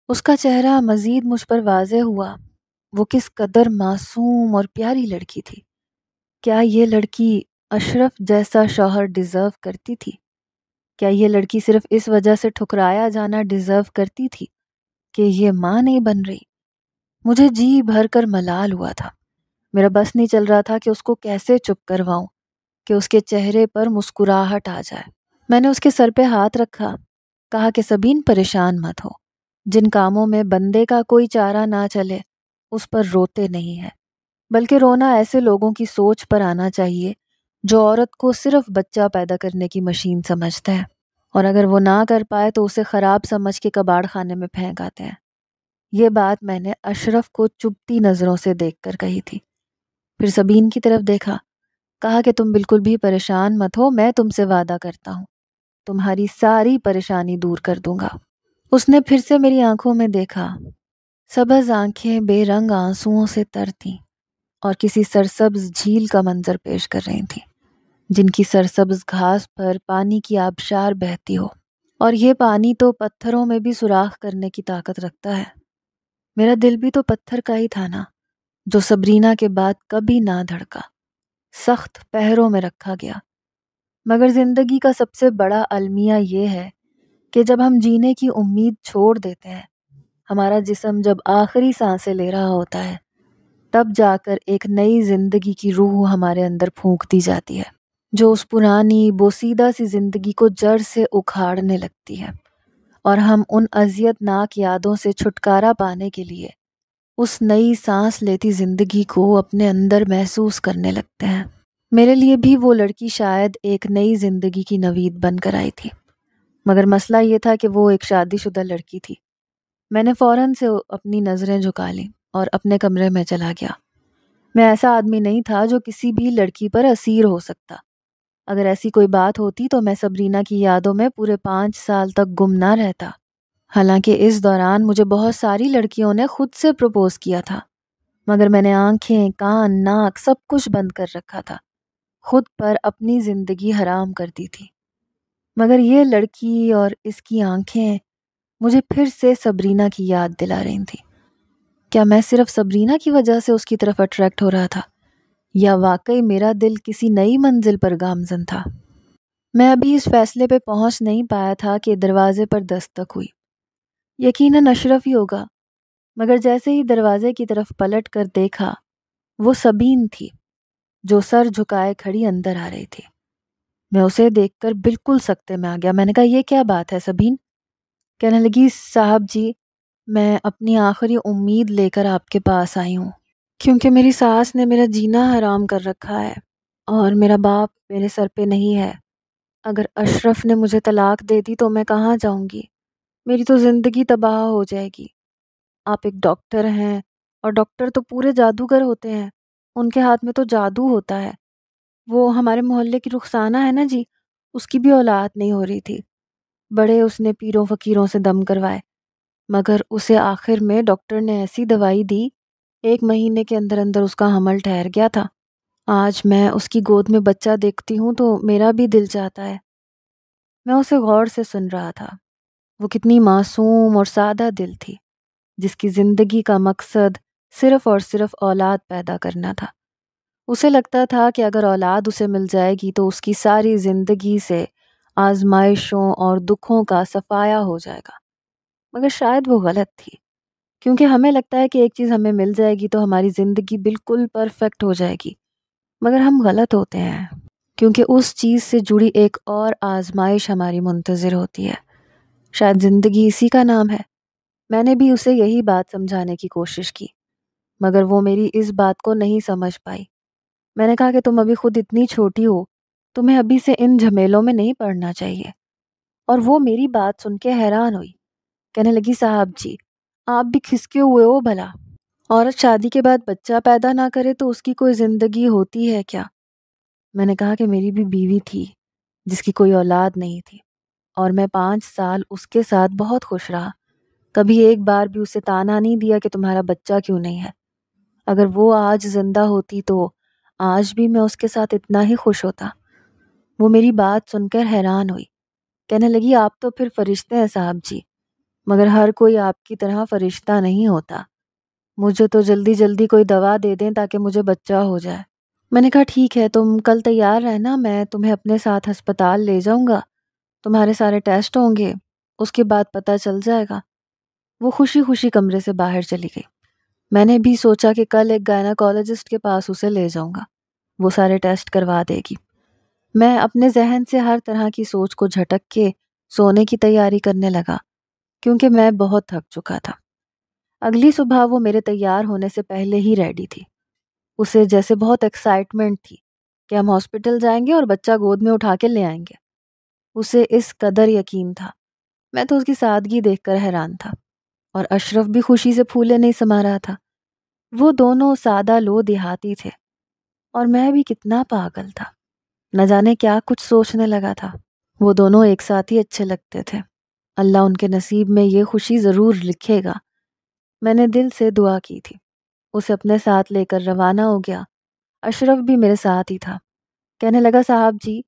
اس کا چہرہ مزید مجھ پر واضح ہوا۔ وہ کس قدر معصوم اور پیاری لڑکی تھی۔ کیا یہ لڑکی اشرف جیسا شوہر ڈیزرو کرتی تھی؟ کیا یہ لڑکی صرف اس وجہ سے ٹھکرایا جانا ڈیزرو کرتی تھی کہ یہ ماں نہیں بن رہی؟ مجھے جی بھر کر ملال ہوا تھا۔ میرا بس نہیں چل رہا تھا کہ اس کو کیسے چپ کرواؤں کہ اس کے چہرے پر مسکراہٹ آ جائے۔ میں نے اس کے سر پہ ہاتھ رکھا، کہا کہ سبین پریشان مت ہو، جن کاموں میں بندے کا کوئی چارہ نہ چلے اس پر روتے نہیں ہے، بلکہ رونا ایسے لوگوں کی سوچ پر آنا چاہیے جو عورت کو صرف بچہ پیدا کرنے کی مشین سمجھتا ہے، اور اگر وہ نہ کر پائے تو اسے خراب سمجھ کے کباڑ خانے میں پھینک آتے ہیں۔ یہ بات میں نے اشرف کو چبھتی نظروں سے دیکھ کر کہی تھی۔ پھر سبین کی طرف دیکھا، کہا کہ تم بالکل بھی پریشان مت ہو، میں تم سے وعدہ کرتا ہوں تمہاری ساری پریشانی دور کر دوں گا۔ اس نے پھر سے میری آنکھوں میں دیکھا۔ سبز آنکھیں بے رنگ آنسوؤں سے تر تھیں اور کسی سرسبز جھیل کا منظر پیش کر رہی تھیں، جن کی سرسبز گھاس پر پانی کی آبشار بہتی ہو، اور یہ پانی تو پتھروں میں بھی سوراخ کرنے کی طاقت رکھتا ہے۔ میرا دل بھی تو پتھر کا ہی تھا نا، جو سبرینا کے بعد کبھی نہ دھڑکا، سخت پہروں میں رکھا گیا۔ مگر زندگی کا سب سے بڑا المیہ یہ ہے کہ جب ہم جینے کی امید چھوڑ دیتے ہیں، ہمارا جسم جب آخری سانسیں لے رہا ہوتا ہے، تب جا کر ایک نئی زندگی کی روح ہمارے اندر پھونک دی جاتی ہے، جو اس پرانی بوسیدہ سی زندگی کو جڑ سے اکھاڑنے لگتی ہے، اور ہم ان اذیت ناک یادوں سے چھٹکارا پانے کے لیے اس نئی سانس لیتی زندگی کو اپنے اندر محسوس کرنے لگتے ہیں۔ میرے لیے بھی وہ لڑکی شاید ایک نئی زندگی کی نوید بن کر آئی تھی، مگر مسئلہ یہ تھا کہ وہ ایک شادی شدہ لڑکی تھی۔ میں نے فوراً سے اپنی نظریں جھکا لیں اور اپنے کمرے میں چلا گیا۔ میں ایسا آدمی نہیں تھا جو کسی بھی لڑکی پر اسیر ہو سکتا۔ اگر ایسی کوئی بات ہوتی تو میں سبرینا کی یادوں میں پورے 5 سال تک گم نہ رہتا۔ حالانکہ اس دوران مجھے بہت ساری لڑکیوں نے خود سے پروپوز کیا تھا، مگر میں نے آنکھیں، کان، ناک سب کچھ بند کر رکھا تھا، خود پر اپنی زندگی حرام کر دی تھی۔ مگر یہ لڑکی اور اس کی آنکھیں مجھے پھر سے سبرینا کی یاد دلا رہی تھیں۔ کیا میں صرف سبرینا کی وجہ سے اس کی طرف اٹریکٹ ہو رہا تھا، یا واقعی میرا دل کسی نئی منزل پر گامزن تھا؟ میں ابھی اس فیصلے پہ پہنچ نہیں پایا تھا کہ دروازے پر دستک ہوئی۔ یقیناً اشرف ہی ہوگا، مگر جیسے ہی دروازے کی طرف پلٹ کر دیکھا، وہ سبین تھی جو سر جھکائے کھڑی اندر آ رہی تھی۔ میں اسے دیکھ کر بالکل سکتے میں آ گیا۔ میں نے کہا، یہ کیا بات ہے سبین؟ کہنے لگی، صاحب جی، میں اپنی آخری امید لے کر آپ کے پاس آئی ہوں، کیونکہ میری ساس نے میرا جینا حرام کر رکھا ہے اور میرا باپ میرے سر پہ نہیں ہے۔ اگر اشرف نے مجھے طلاق دے دی تو میں کہاں جاؤں گی؟ میری تو زندگی تباہ ہو جائے گی۔ آپ ایک ڈاکٹر ہیں، اور ڈاکٹر تو پورے جادوگر ہوتے ہیں، ان کے ہاتھ میں تو جادو ہوتا ہے۔ وہ ہمارے محلے کی رخسانہ ہے نا جی، اس کی بھی اولاد نہیں ہو رہی تھی۔ بڑے اس نے پیروں فقیروں سے دم کروائے، مگر اسے آخر میں ڈاکٹر نے ایسی دوائی دی، 1 مہینے کے اندر اندر اس کا حمل ٹھہر گیا تھا۔ آج میں اس کی گود میں بچہ دیکھتی ہوں تو میرا بھی دل چاہتا ہے۔ میں اسے غور سے سن رہا تھا۔ وہ کتنی معصوم اور سادہ دل تھی، جس کی زندگی کا مقصد صرف اور صرف اولاد پیدا کرنا تھا۔ اسے لگتا تھا کہ اگر اولاد اسے مل جائے گی تو اس کی ساری زندگی سے آزمائشوں اور دکھوں کا صفایا ہو جائے گا، مگر شاید وہ غلط تھی، کیونکہ ہمیں لگتا ہے کہ ایک چیز ہمیں مل جائے گی تو ہماری زندگی بالکل پرفیکٹ ہو جائے گی، مگر ہم غلط ہوتے ہیں، کیونکہ اس چیز سے جڑی ایک اور آزمائش ہماری منتظر ہوتی ہے۔ شاید زندگی اسی کا نام ہے۔ میں نے بھی اسے یہی بات سمجھانے کی کوشش کی، مگر وہ میری اس بات کو نہیں سمجھ پائی۔ میں نے کہا کہ تم ابھی خود اتنی چھوٹی ہو، تمہیں ابھی سے ان جھمیلوں میں نہیں پڑنا چاہیے۔ اور وہ میری بات سن کے حیران ہوئی، کہنے لگی، صاحب جی، آپ بھی کھسکے ہوئے ہو بھلا؟ عورت شادی کے بعد بچہ پیدا نہ کرے تو اس کی کوئی زندگی ہوتی ہے کیا؟ میں نے کہا کہ میری بھی بیوی تھی جس کی کوئی اولاد نہیں تھی، اور میں 5 سال اس کے ساتھ بہت خوش رہا۔ کبھی ایک بار بھی اسے طعنہ نہیں دیا کہ تمہارا بچہ کیوں نہیں ہے۔ اگر وہ آج زندہ ہوتی تو آج بھی میں اس کے ساتھ اتنا ہی خوش ہوتا۔ وہ میری بات سن کر حیران ہوئی، کہنے لگی آپ تو پھر فرشتے ہیں صاحب جی، مگر ہر کوئی آپ کی طرح فرشتہ نہیں ہوتا۔ مجھے تو جلدی جلدی کوئی دوا دے دیں تاکہ مجھے بچہ ہو جائے۔ میں نے کہا ٹھیک ہے، تم کل تیار رہنا، میں تمہیں اپنے ساتھ ہسپتال لے جاؤں گا، تمہارے سارے ٹیسٹ ہوں گے، اس کے بعد پتہ چل جائے گا۔ وہ خوشی خوشی کمرے سے باہر چلی گئی۔ میں نے بھی سوچا کہ کل ایک گائناکالوجسٹ کے پاس اسے لے جاؤں گا، وہ سارے ٹیسٹ کروا دے گی۔ میں اپنے ذہن سے ہر طرح کی سوچ کو جھٹک کے سونے کی تیاری کرنے لگا، کیونکہ میں بہت تھک چکا تھا۔ اگلی صبح وہ میرے تیار ہونے سے پہلے ہی ریڈی تھی۔ اسے جیسے بہت ایکسائٹمنٹ تھی کہ ہم ہاسپٹل جائیں گے اور بچہ گود میں اٹھا کے لے آئیں گے۔ اسے اس قدر یقین تھا۔ میں تو اس کی سادگی دیکھ کر حیران تھا، اور اشرف بھی خوشی سے پھولے نہیں سما رہا تھا۔ وہ دونوں سادہ لو دیہاتی تھے، اور میں بھی کتنا پاگل تھا، نہ جانے کیا کچھ سوچنے لگا تھا۔ وہ دونوں ایک ساتھ ہی اچھے لگتے تھے۔ اللہ ان کے نصیب میں یہ خوشی ضرور لکھے گا۔ میں نے دل سے دعا کی تھی۔ اسے اپنے ساتھ لے کر روانہ ہو گیا۔ اشرف بھی میرے ساتھ ہی تھا۔ کہنے لگا صاحب جی،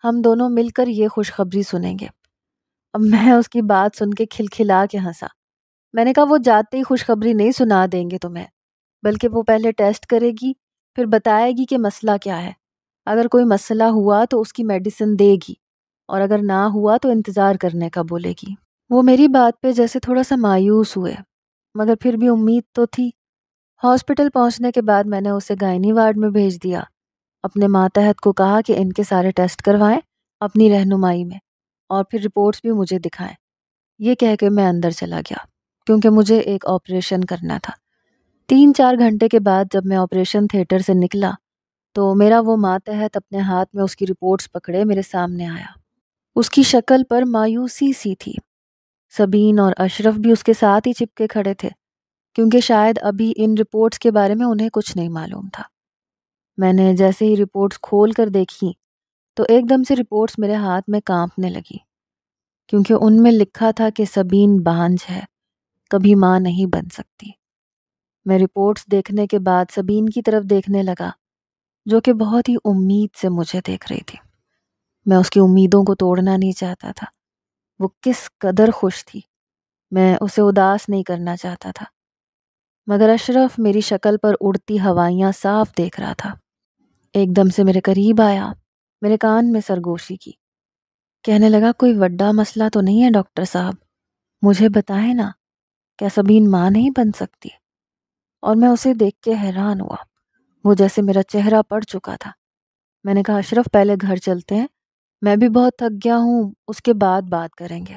ہم دونوں مل کر یہ خوشخبری سنیں گے۔ اب میں اس کی بات سن کے کھلکھلا کے ہنسا۔ میں نے کہا وہ جاتے ہی خوشخبری نہیں سنا دیں گے تمہیں، بلکہ وہ پہلے ٹیسٹ کرے گی، پھر بتائے گی کہ مسئلہ کیا ہے۔ اگر کوئی مسئلہ ہوا تو اس کی میڈیسن دے گی، اور اگر نہ ہوا تو انتظار کرنے کا بولے گی۔ وہ میری بات پہ جیسے تھوڑا سا مایوس ہوئے، مگر پھر بھی امید تو تھی۔ ہاسپٹل پہنچنے کے بعد میں نے اسے گائنی وارڈ میں بھیج دیا۔ اپنے ماتحت کو کہا کہ ان کے سارے ٹیسٹ کروائیں اپنی رہنمائی میں، اور پھر رپورٹس بھی مجھے دکھائیں۔ یہ کہہ کے میں اندر چلا گیا، کیونکہ مجھے ایک آپریشن کرنا تھا۔ 3-4 گھنٹے کے بعد جب میں آپریشن تھیٹر سے نکلا تو میرا وہ ماتحت اپنے ہاتھ میں اس کی رپورٹس پکڑے میرے سامنے آیا۔ اس کی شکل پر مایوسی سی تھی۔ سبین اور اشرف بھی اس کے ساتھ ہی چپکے کھڑے تھے، کیونکہ شاید ابھی ان رپورٹس کے بارے میں انہیں کچھ نہیں معلوم تھا۔ میں نے جیسے ہی رپورٹس کھول کر دیکھی تو ایک دم سے رپورٹس میرے ہاتھ میں کانپنے لگی، کیونکہ ان میں لکھا تھا کہ سبین بانجھ ہے، کبھی ماں نہیں بن سکتی۔ میں رپورٹس دیکھنے کے بعد سبین کی طرف دیکھنے لگا، جو کہ بہت ہی امید سے مجھے دیکھ رہی تھی۔ میں اس کی امیدوں کو توڑنا نہیں چاہتا تھا۔ وہ کس قدر خوش تھی، میں اسے اداس نہیں کرنا چاہتا تھا۔ مگر اشرف میری شکل پر اڑتی ہوائیاں صاف دیکھ رہا تھا۔ ایک دم سے میرے قریب آیا، میرے کان میں سرگوشی کی، کہنے لگا کوئی بڑا مسئلہ تو نہیں ہے ڈاکٹر صاحب، مجھے بتائیں نا، کیا سبین ماں نہیں بن سکتی؟ اور میں اسے دیکھ کے حیران ہوا۔ وہ جیسے میرا چہرہ پڑ چکا تھا۔ میں نے کہا اشرف پہلے گھر چلتے ہیں، میں بھی بہت تھک گیا ہوں، اس کے بعد بات کریں گے۔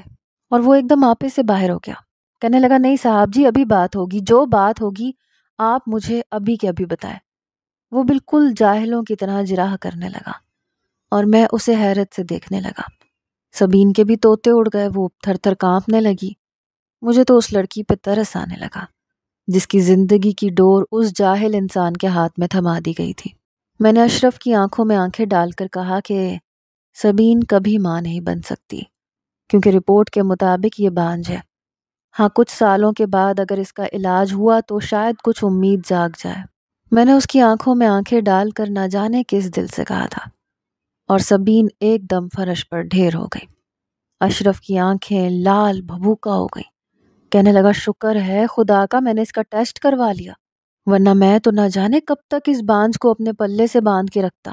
اور وہ ایک دم آپے سے باہر ہو گیا، کہنے لگا نہیں صاحب جی، ابھی بات ہوگی، جو بات ہوگی آپ مجھے ابھی کے ابھی بتائیں۔ وہ بالکل جاہلوں کی طرح جراح کرنے لگا، اور میں اسے حیرت سے دیکھنے لگا۔ سبین کے بھی طوطے اڑ گئے، وہ تھر تھر کانپنے لگی۔ مجھے تو اس لڑکی پہ ترس آنے لگا، جس کی زندگی کی ڈور اس جاہل انسان کے ہاتھ میں تھما دی گئی تھی۔ میں نے اشرف کی آنکھوں میں آنکھیں ڈال کر کہا کہ سبین کبھی ماں نہیں بن سکتی، کیونکہ رپورٹ کے مطابق یہ بانجھ ہے۔ ہاں کچھ سالوں کے بعد اگر اس کا علاج ہوا تو شاید کچھ امید جاگ جائے۔ میں نے اس کی آنکھوں میں آنکھیں ڈال کر نہ جانے کس دل سے کہا تھا، اور سبین ایک دم فرش پر ڈھیر ہو گئی۔ اشرف کی آنکھیں لال بھبوکا ہو گئی، کہنے لگا شکر ہے خدا کا میں نے اس کا ٹیسٹ کروا لیا، ورنہ میں تو نہ جانے کب تک اس بانجھ کو اپنے پلے سے باندھ کے رکھتا۔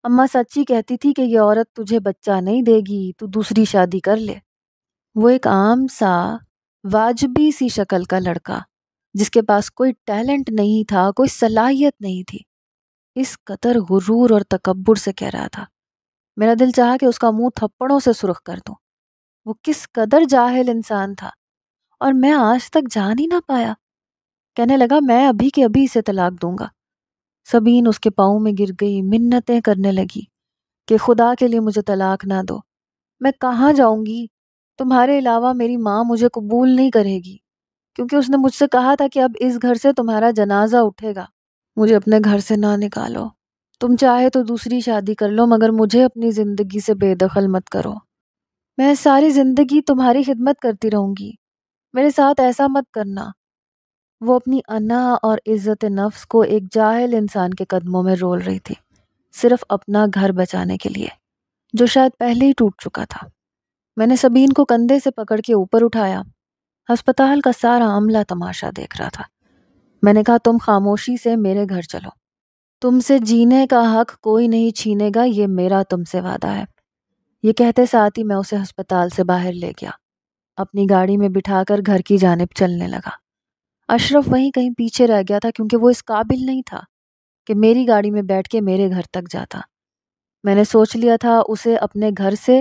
اماں سچی کہتی تھی کہ یہ عورت تجھے بچہ نہیں دے گی، تو دوسری شادی کر لے۔ وہ ایک عام سا واجبی سی شکل کا لڑکا، جس کے پاس کوئی ٹیلنٹ نہیں تھا، کوئی صلاحیت نہیں تھی، اس قدر غرور اور تکبر سے کہہ رہا تھا۔ میرا دل چاہا کہ اس کا منہ تھپڑوں سے سرخ کر دوں۔ وہ کس قدر جاہل انسان تھا، اور میں آج تک جان ہی نہ پایا۔ کہنے لگا میں ابھی کے ابھی اسے طلاق دوں گا۔ سبین اس کے پاؤں میں گر گئی، منتیں کرنے لگی کہ خدا کے لیے مجھے طلاق نہ دو، میں کہاں جاؤں گی؟ تمہارے علاوہ میری ماں مجھے قبول نہیں کرے گی، کیونکہ اس نے مجھ سے کہا تھا کہ اب اس گھر سے تمہارا جنازہ اٹھے گا۔ مجھے اپنے گھر سے نہ نکالو، تم چاہے تو دوسری شادی کر لو، مگر مجھے اپنی زندگی سے بے دخل مت کرو۔ میں ساری زندگی تمہاری خدمت کرتی رہوں گی، میرے ساتھ ایسا مت کرنا۔ وہ اپنی انا اور عزت نفس کو ایک جاہل انسان کے قدموں میں رول رہی تھی، صرف اپنا گھر بچانے کے لیے، جو شاید پہلے ہی ٹوٹ چکا تھا۔ میں نے سبین کو کندھے سے پکڑ کے اوپر اٹھایا۔ ہسپتال کا سارا عملہ تماشا دیکھ رہا تھا۔ میں نے کہا تم خاموشی سے میرے گھر چلو، تم سے جینے کا حق کوئی نہیں چھینے گا، یہ میرا تم سے وعدہ ہے۔ یہ کہتے ساتھ ہی میں اسے ہسپتال سے باہر لے گیا، اپنی گاڑی میں بٹھا کر گھر کی جانب چلنے لگا۔ اشرف وہیں کہیں پیچھے رہ گیا تھا کیونکہ وہ اس قابل نہیں تھا کہ میری گاڑی میں بیٹھ کے میرے گھر تک جاتا۔ میں نے سوچ لیا تھا اسے اپنے گھر سے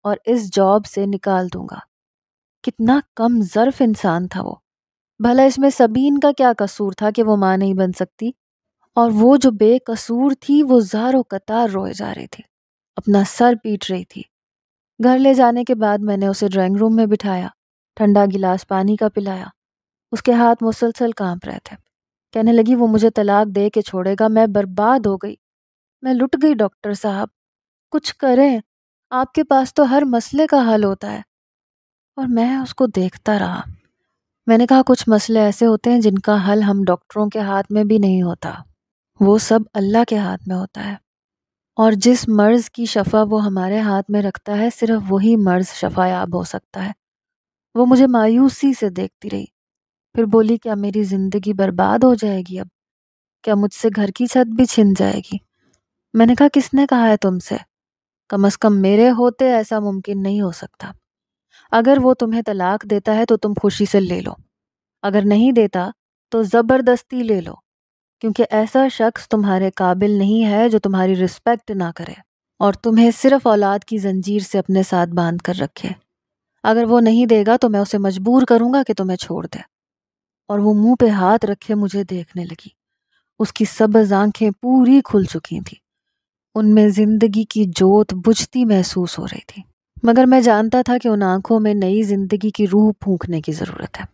اور اس جاب سے نکال دوں گا۔ کتنا کم ظرف انسان تھا وہ۔ بھلا اس میں سبین کا کیا قصور تھا کہ وہ ماں نہیں بن سکتی؟ اور وہ جو بے قصور تھی وہ زار و قطار روئے جا رہی تھی، اپنا سر پیٹ رہی تھی۔ گھر لے جانے کے بعد میں نے اسے ڈرائنگ روم میں بٹھایا، ٹھنڈا گلاس پانی کا پلایا۔ اس کے ہاتھ مسلسل کانپ رہے تھے۔ کہنے لگی وہ مجھے طلاق دے کے چھوڑے گا، میں برباد ہو گئی، میں لٹ گئی ڈاکٹر صاحب، کچھ کریں، آپ کے پاس تو ہر مسئلے کا حل ہوتا ہے۔ اور میں اس کو دیکھتا رہا۔ میں نے کہا کچھ مسئلے ایسے ہوتے ہیں جن کا حل ہم ڈاکٹروں کے ہاتھ میں بھی نہیں ہوتا، وہ سب اللہ کے ہاتھ میں ہوتا ہے، اور جس مرض کی شفا وہ ہمارے ہاتھ میں رکھتا ہے صرف وہی مرض شفا یاب ہو سکتا ہے۔ وہ مجھے مایوسی سے دیکھتی رہی، پھر بولی کیا میری زندگی برباد ہو جائے گی اب؟ کیا مجھ سے گھر کی چھت بھی چھن جائے گی؟ میں نے کہا کس نے کہا ہے تم سے؟ کم از کم میرے ہوتے ایسا ممکن نہیں ہو سکتا۔ اگر وہ تمہیں طلاق دیتا ہے تو تم خوشی سے لے لو، اگر نہیں دیتا تو زبردستی لے لو، کیونکہ ایسا شخص تمہارے قابل نہیں ہے جو تمہاری رسپیکٹ نہ کرے اور تمہیں صرف اولاد کی زنجیر سے اپنے ساتھ باندھ کر رکھے۔ اگر وہ نہیں دے گا تو میں اسے مجبور کروں گا کہ تمہیں چھوڑ دے۔ اور وہ منہ پہ ہاتھ رکھے مجھے دیکھنے لگی۔ اس کی سبز آنکھیں پوری کھل چکی تھیں، ان میں زندگی کی جوت بجھتی محسوس ہو رہی تھی، مگر میں جانتا تھا کہ ان آنکھوں میں نئی زندگی کی روح پھونکنے کی ضرورت ہے،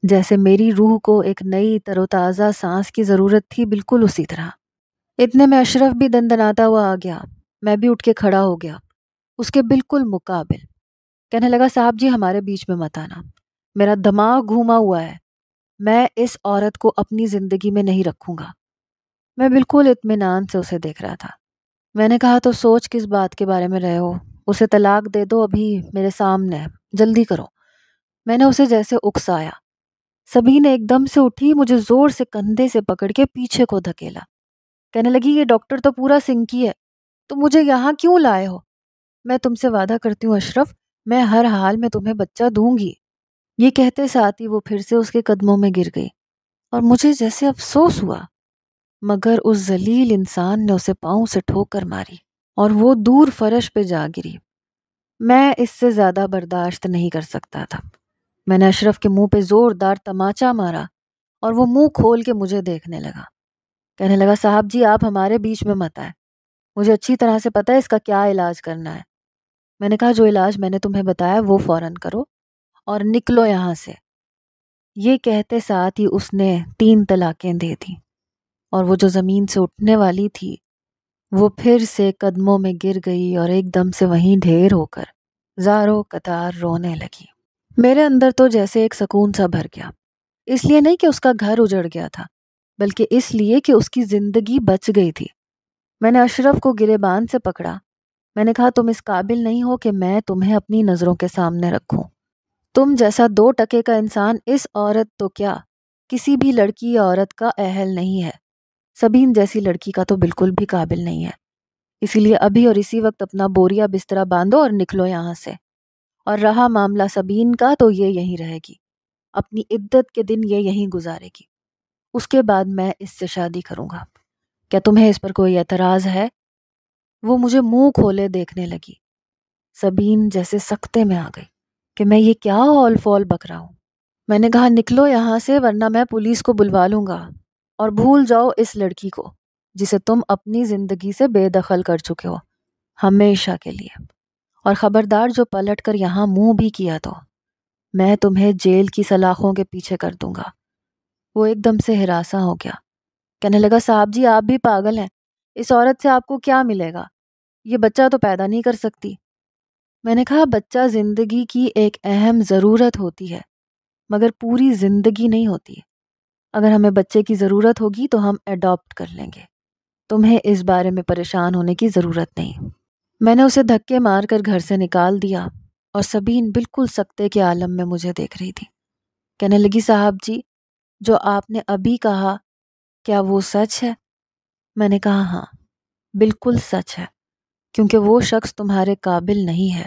جیسے میری روح کو ایک نئی تر و تازہ سانس کی ضرورت تھی، بالکل اسی طرح۔ اتنے میں اشرف بھی دندناتا ہوا آ گیا۔ میں بھی اٹھ کے کھڑا ہو گیا، اس کے بالکل مقابل۔ کہنے لگا صاحب جی ہمارے بیچ میں مت آنا، میرا دماغ گھوما ہوا ہے، میں اس عورت کو اپنی زندگی میں نہیں رکھوں گا۔ میں بالکل اطمینان سے اسے دیکھ رہا تھا۔ میں نے کہا تو سوچ کس بات کے بارے میں رہے ہو؟ اسے طلاق دے دو، ابھی میرے سامنے ہے، جلدی کرو۔ میں نے اسے جیسے اکسایا۔ سبین ایک دم سے اٹھی، مجھے زور سے کندھے سے پکڑ کے پیچھے کو دھکیلا۔ کہنے لگی یہ ڈاکٹر تو پورا سنکی ہے، تم مجھے یہاں کیوں لائے ہو؟ میں تم سے وعدہ کرتی ہوں اشرف، میں ہر حال میں تمہیں بچہ دوں گی۔ یہ کہتے ساتھ ہی وہ پھر سے اس کے قدموں میں گر گئی، اور مجھے جیسے افسوس ہوا، مگر اس ذلیل انسان نے اسے پاؤں سے ٹھوک کر ماری اور وہ دور فرش پہ جا گری۔ میں اس سے زیادہ برداشت نہیں کر سکتا تھا۔ میں نے اشرف کے منہ پہ زوردار تماچا مارا اور وہ منہ کھول کے مجھے دیکھنے لگا۔ کہنے لگا صاحب جی آپ ہمارے بیچ میں مت آئے، مجھے اچھی طرح سے پتہ ہے اس کا کیا علاج کرنا ہے۔ میں نے کہا جو علاج میں نے تمہیں بتایا وہ فوراً کرو اور نکلو یہاں سے۔ یہ کہتے ساتھ ہی اس نے 3 طلاقیں دے دیں، اور وہ جو زمین سے اٹھنے والی تھی وہ پھر سے قدموں میں گر گئی اور ایک دم سے وہیں ڈھیر ہو کر زاروں قطار رونے لگی۔ میرے اندر تو جیسے ایک سکون سا بھر گیا، اس لیے نہیں کہ اس کا گھر اجڑ گیا تھا، بلکہ اس لیے کہ اس کی زندگی بچ گئی تھی۔ میں نے اشرف کو گریبان سے پکڑا۔ میں نے کہا تم اس قابل نہیں ہو کہ میں تمہیں اپنی نظروں کے سامنے رکھوں۔ تم جیسا 2 ٹکے کا انسان اس عورت تو کیا کسی بھی لڑکی یا عورت کا اہل نہیں ہے، سبین جیسی لڑکی کا تو بالکل بھی قابل نہیں ہے۔ اسی لیے ابھی اور اسی وقت اپنا بوریا بسترا باندھو اور نکلو یہاں سے۔ اور رہا معاملہ سبین کا تو یہ یہیں رہے گی، اپنی عدت کے دن یہ یہیں گزارے گی، اس کے بعد میں اس سے شادی کروں گا۔ کیا تمہیں اس پر کوئی اعتراض ہے؟ وہ مجھے منہ کھولے دیکھنے لگی۔ سبین جیسے سکتے میں آ گئی کہ میں یہ کیا ہول فول بک رہا ہوں۔ میں نے کہا نکلو یہاں سے ورنہ میں پولیس کو بلوا لوں گا، اور بھول جاؤ اس لڑکی کو جسے تم اپنی زندگی سے بے دخل کر چکے ہو ہمیشہ کے لیے، اور خبردار جو پلٹ کر یہاں منہ بھی کیا تو میں تمہیں جیل کی سلاخوں کے پیچھے کر دوں گا۔ وہ ایک دم سے ہراساں ہو گیا۔ کہنے لگا صاحب جی آپ بھی پاگل ہیں، اس عورت سے آپ کو کیا ملے گا؟ یہ بچہ تو پیدا نہیں کر سکتی۔ میں نے کہا بچہ زندگی کی ایک اہم ضرورت ہوتی ہے مگر پوری زندگی نہیں ہوتی۔ اگر ہمیں بچے کی ضرورت ہوگی تو ہم ایڈاپٹ کر لیں گے، تمہیں اس بارے میں پریشان ہونے کی ضرورت نہیں۔ میں نے اسے دھکے مار کر گھر سے نکال دیا اور سبین بالکل سکتے کے عالم میں مجھے دیکھ رہی تھی۔ کہنے لگی صاحب جی، جو آپ نے ابھی کہا کیا وہ سچ ہے؟ میں نے کہا ہاں بالکل سچ ہے، کیونکہ وہ شخص تمہارے قابل نہیں ہے۔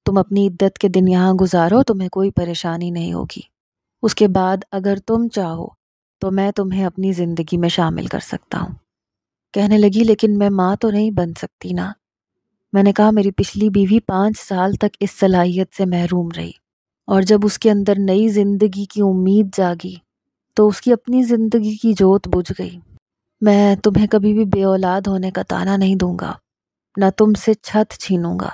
تم اپنی عدت کے دن یہاں گزارو، تمہیں کوئی پریشانی نہیں ہوگی۔ اس کے بعد اگر تم چاہو تو میں تمہیں اپنی زندگی میں شامل کر سکتا ہوں۔ کہنے لگی لیکن میں ماں تو نہیں بن سکتی نا۔ میں نے کہا میری پچھلی بیوی 5 سال تک اس صلاحیت سے محروم رہی، اور جب اس کے اندر نئی زندگی کی امید جاگی تو اس کی اپنی زندگی کی جوت بجھ گئی۔ میں تمہیں کبھی بھی بے اولاد ہونے کا طعنہ نہیں دوں گا، نہ تم سے چھت چھینوں گا۔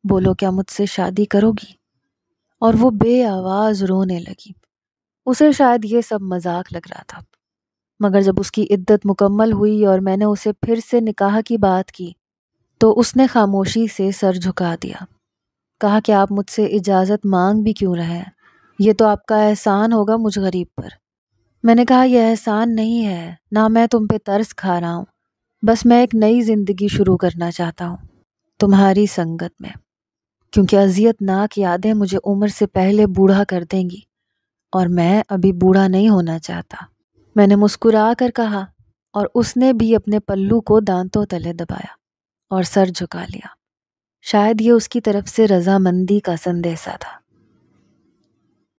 بولو کیا مجھ سے شادی کرو گی؟ اور وہ بے آواز رونے لگی۔ اسے شاید یہ سب مذاق لگ رہا تھا، مگر جب اس کی عدت مکمل ہوئی اور میں نے اسے پھر سے نکاح کی بات کی تو اس نے خاموشی سے سر جھکا دیا۔ کہا کہ آپ مجھ سے اجازت مانگ بھی کیوں رہے ہیں؟ یہ تو آپ کا احسان ہوگا مجھ غریب پر۔ میں نے کہا یہ احسان نہیں ہے، نہ میں تم پہ ترس کھا رہا ہوں، بس میں ایک نئی زندگی شروع کرنا چاہتا ہوں تمہاری سنگت میں، کیونکہ اذیت ناک یادیں مجھے عمر سے پہلے بوڑھا کر دیں گی اور میں ابھی بوڑھا نہیں ہونا چاہتا۔ میں نے مسکرا کر کہا اور اس نے بھی اپنے پلو کو دانتوں تلے دبایا اور سر جھکا لیا۔ شاید یہ اس کی طرف سے رضامندی کا سندیسہ تھا۔